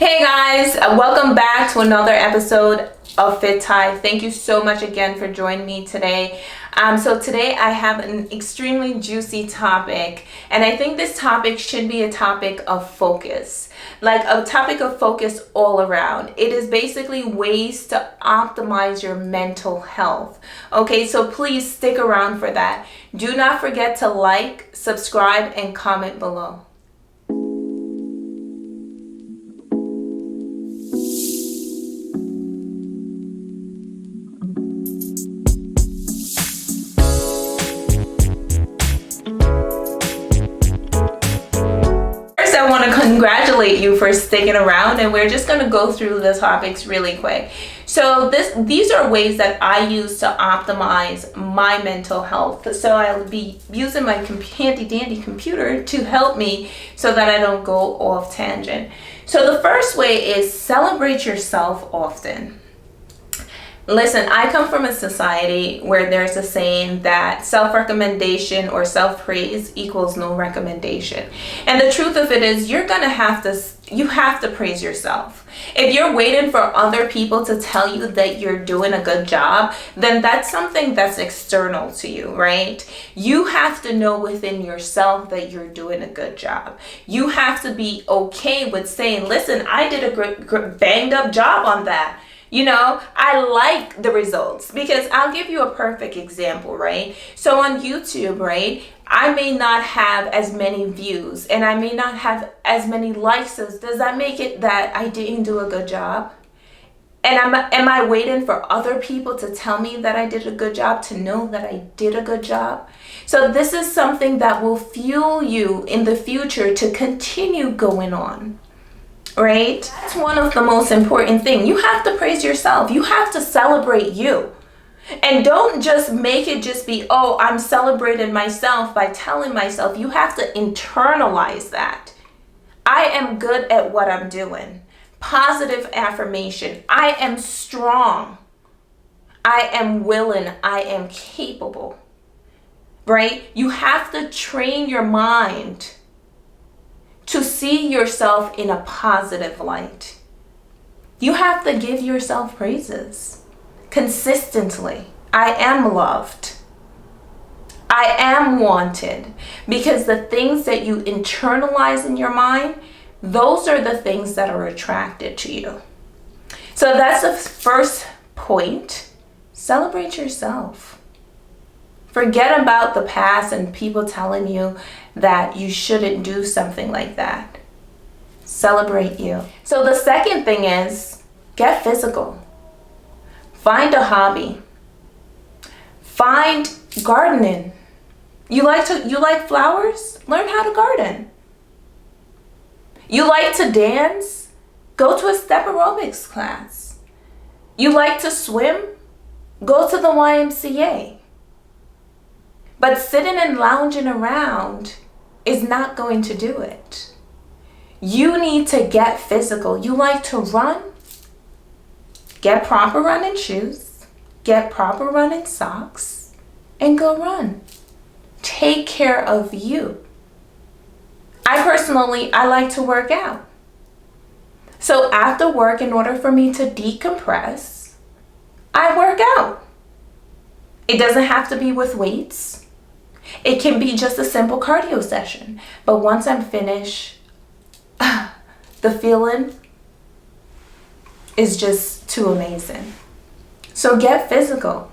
Hey guys, welcome back to another episode of Fit Thai. Thank you so much again for joining me today. So today I have an extremely juicy topic, and I think this topic should be a topic of focus, like a topic of focus all around. It is basically ways to optimize your mental health. Okay, so please stick around for that. Do not forget to like, subscribe, and comment below. I want to congratulate you for sticking around, and we're just going to go through the topics really quick. So these are ways that I use to optimize my mental health. So I'll be using my handy dandy computer to help me so that I don't go off tangent. So the first way is celebrate yourself often. Listen, I come from a society where there's a saying that self-recommendation or self-praise equals no recommendation. And the truth of it is you have to praise yourself. If you're waiting for other people to tell you that you're doing a good job, then that's something that's external to you, right? You have to know within yourself that you're doing a good job. You have to be okay with saying, listen, I did a great banged up job on that. You know, I like the results, because I'll give you a perfect example, right? So on YouTube, right, I may not have as many views and I may not have as many likes. Does that make it that I didn't do a good job? And am I waiting for other people to tell me that I did a good job to know that I did a good job? So this is something that will fuel you in the future to continue going on. Right? That's one of the most important things. You have to praise yourself. You have to celebrate you. And don't just make it just be, oh, I'm celebrating myself by telling myself. You have to internalize that. I am good at what I'm doing. Positive affirmation. I am strong. I am willing. I am capable. Right? You have to train your mind to see yourself in a positive light. You have to give yourself praises consistently. I am loved. I am wanted. Because the things that you internalize in your mind, those are the things that are attracted to you. So that's the first point. Celebrate yourself. Forget about the past and people telling you that you shouldn't do something like that. Celebrate you. So the second thing is get physical. Find a hobby. Find gardening. You like flowers? Learn how to garden. You like to dance? Go to a step aerobics class. You like to swim? Go to the YMCA. But sitting and lounging around is not going to do it. You need to get physical. You like to run? Get proper running shoes, get proper running socks, and go run. Take care of you. I like to work out. So after work, in order for me to decompress, I work out. It doesn't have to be with weights. It can be just a simple cardio session. But once I'm finished, the feeling is just too amazing. So get physical.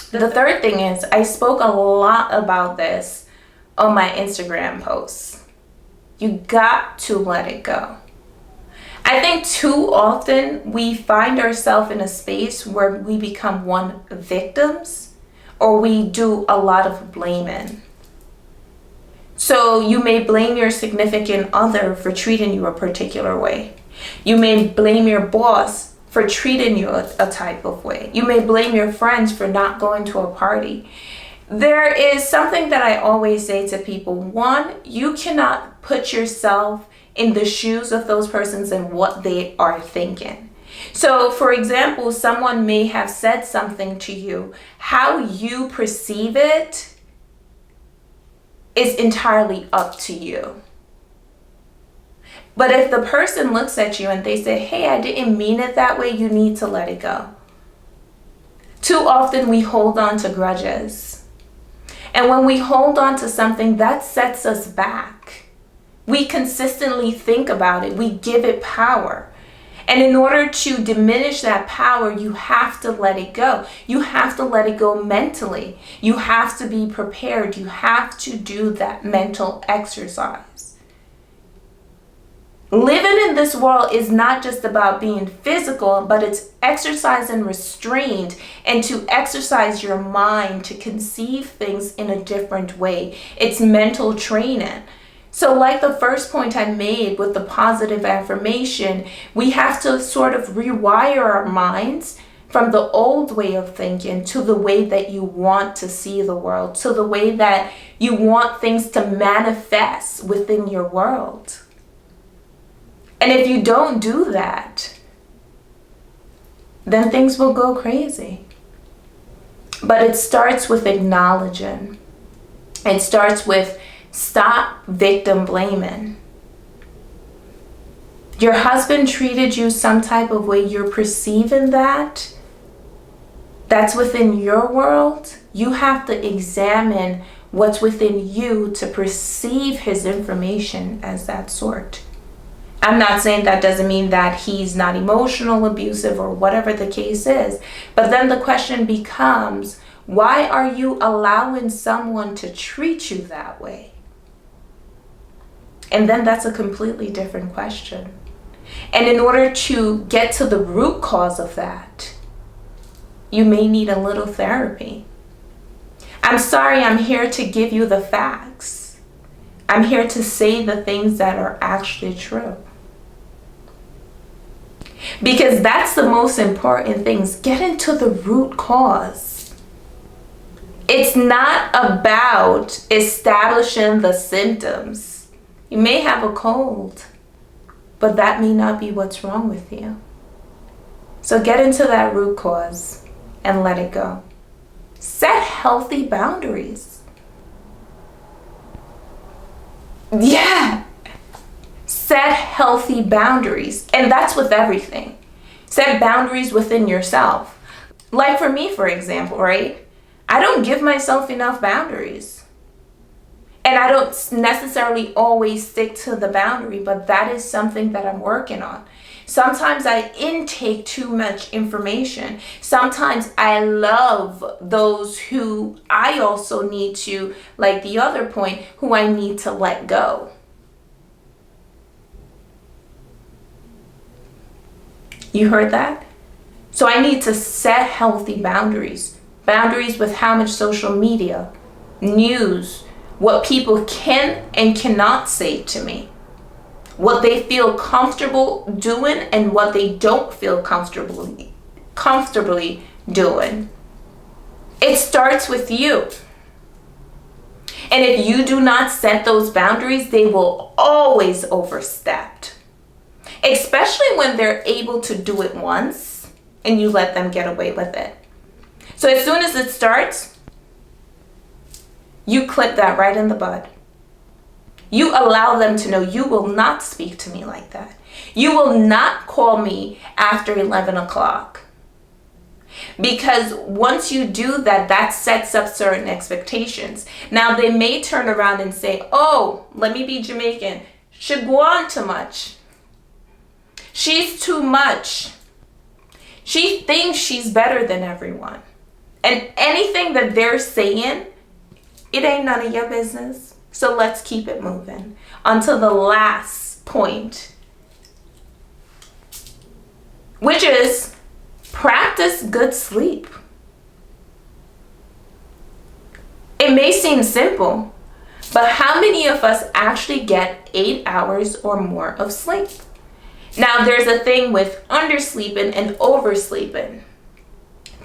The third thing is, I spoke a lot about this on my Instagram posts. You got to let it go. I think too often we find ourselves in a space where we become victims, or we do a lot of blaming. So you may blame your significant other for treating you a particular way. You may blame your boss for treating you a type of way. You may blame your friends for not going to a party. There is something that I always say to people. One, you cannot put yourself in the shoes of those persons and what they are thinking. So, for example, someone may have said something to you. How you perceive it is entirely up to you. But if the person looks at you and they say, hey, I didn't mean it that way, you need to let it go. Too often we hold on to grudges. And when we hold on to something, that sets us back. We consistently think about it. We give it power. And in order to diminish that power, you have to let it go. You have to let it go mentally. You have to be prepared. You have to do that mental exercise. Living in this world is not just about being physical, but it's exercise and restraint, and to exercise your mind to conceive things in a different way. It's mental training. So like the first point I made with the positive affirmation, we have to sort of rewire our minds from the old way of thinking to the way that you want to see the world, to the way that you want things to manifest within your world. And if you don't do that, then things will go crazy. But it starts with acknowledging. It starts with stop victim blaming. Your husband treated you some type of way, you're perceiving that. That's within your world. You have to examine what's within you to perceive his information as that sort. I'm not saying that doesn't mean that he's not emotional, abusive, or whatever the case is. But then the question becomes, why are you allowing someone to treat you that way? And then that's a completely different question. And in order to get to the root cause of that, you may need a little therapy. I'm sorry, I'm here to give you the facts. I'm here to say the things that are actually true. Because that's the most important things. Get into the root cause. It's not about establishing the symptoms. You may have a cold, but that may not be what's wrong with you. So get into that root cause and let it go. Set healthy boundaries. Yeah. Set healthy boundaries. And that's with everything. Set boundaries within yourself. Like for me, for example, right? I don't give myself enough boundaries. And I don't necessarily always stick to the boundary, but that is something that I'm working on. Sometimes I intake too much information. Sometimes I love those who I also need to, like the other point, who I need to let go. You heard that? So I need to set healthy boundaries. Boundaries with how much social media, news, what people can and cannot say to me, what they feel comfortable doing and what they don't feel comfortably doing. It starts with you. And if you do not set those boundaries, they will always overstep. Especially when they're able to do it once and you let them get away with it. So as soon as it starts, you clip that right in the bud. You allow them to know you will not speak to me like that. You will not call me after 11 o'clock. Because once you do that, that sets up certain expectations. Now they may turn around and say, oh, let me be Jamaican. She go on too much. She's too much. She thinks she's better than everyone. And anything that they're saying, it ain't none of your business. So let's keep it moving until the last point, which is practice good sleep. It may seem simple, but how many of us actually get 8 hours or more of sleep? Now, there's a thing with undersleeping and oversleeping.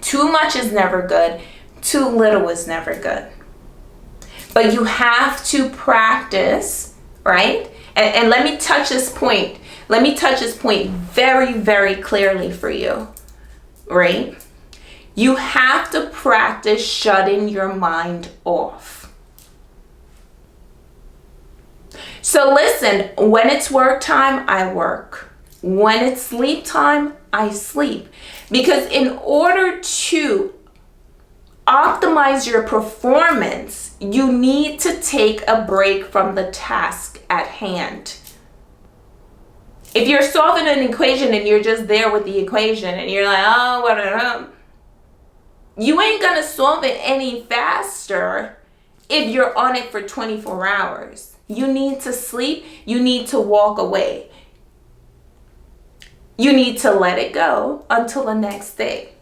Too much is never good. Too little is never good. But you have to practice, right? And let me touch this point. Let me touch this point very, very clearly for you, right? You have to practice shutting your mind off. So listen, when it's work time, I work. When it's sleep time, I sleep. Because in order to optimize your performance, you need to take a break from the task at hand. If you're solving an equation and you're just there with the equation and you're like, oh, what, you ain't gonna solve it any faster if you're on it for 24 hours. You need to sleep. You need to walk away. You need to let it go until the next day.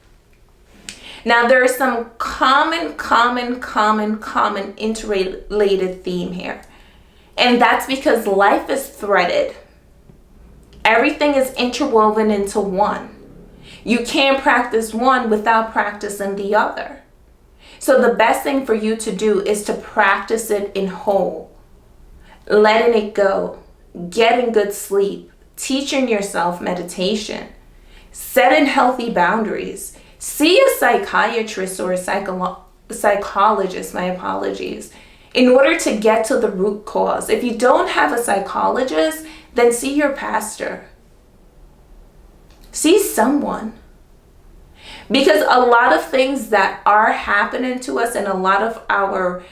Now, there is some common interrelated theme here. And that's because life is threaded. Everything is interwoven into one. You can't practice one without practicing the other. So the best thing for you to do is to practice it in whole. Letting it go, getting good sleep, teaching yourself meditation, setting healthy boundaries. See a psychiatrist or a psychologist, my apologies, in order to get to the root cause. If you don't have a psychologist, then see your pastor. See someone. Because a lot of things that are happening to us and a lot of our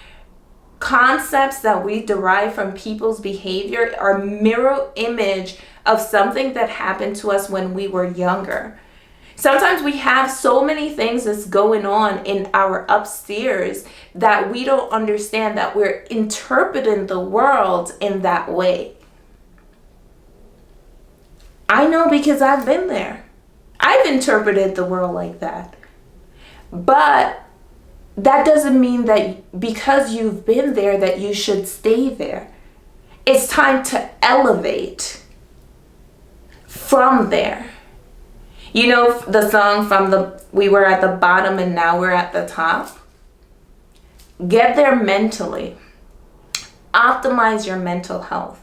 concepts that we derive from people's behavior are mirror image of something that happened to us when we were younger. Sometimes we have so many things that's going on in our upstairs that we don't understand, that we're interpreting the world in that way. I know, because I've been there. I've interpreted the world like that. But that doesn't mean that because you've been there that you should stay there. It's time to elevate from there. You know the song from we were at the bottom and now we're at the top? Get there mentally. Optimize your mental health.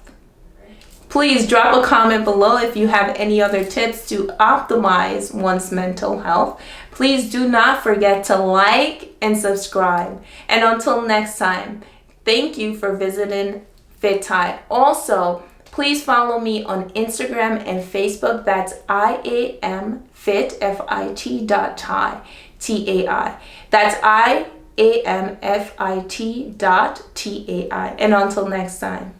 Please drop a comment below if you have any other tips to optimize one's mental health. Please do not forget to like and subscribe. And until next time, thank you for visiting FitTai. Also, please follow me on Instagram and Facebook. That's IAMFit, FIT.tai, TAI. That's IAMFIT.tai. And until next time.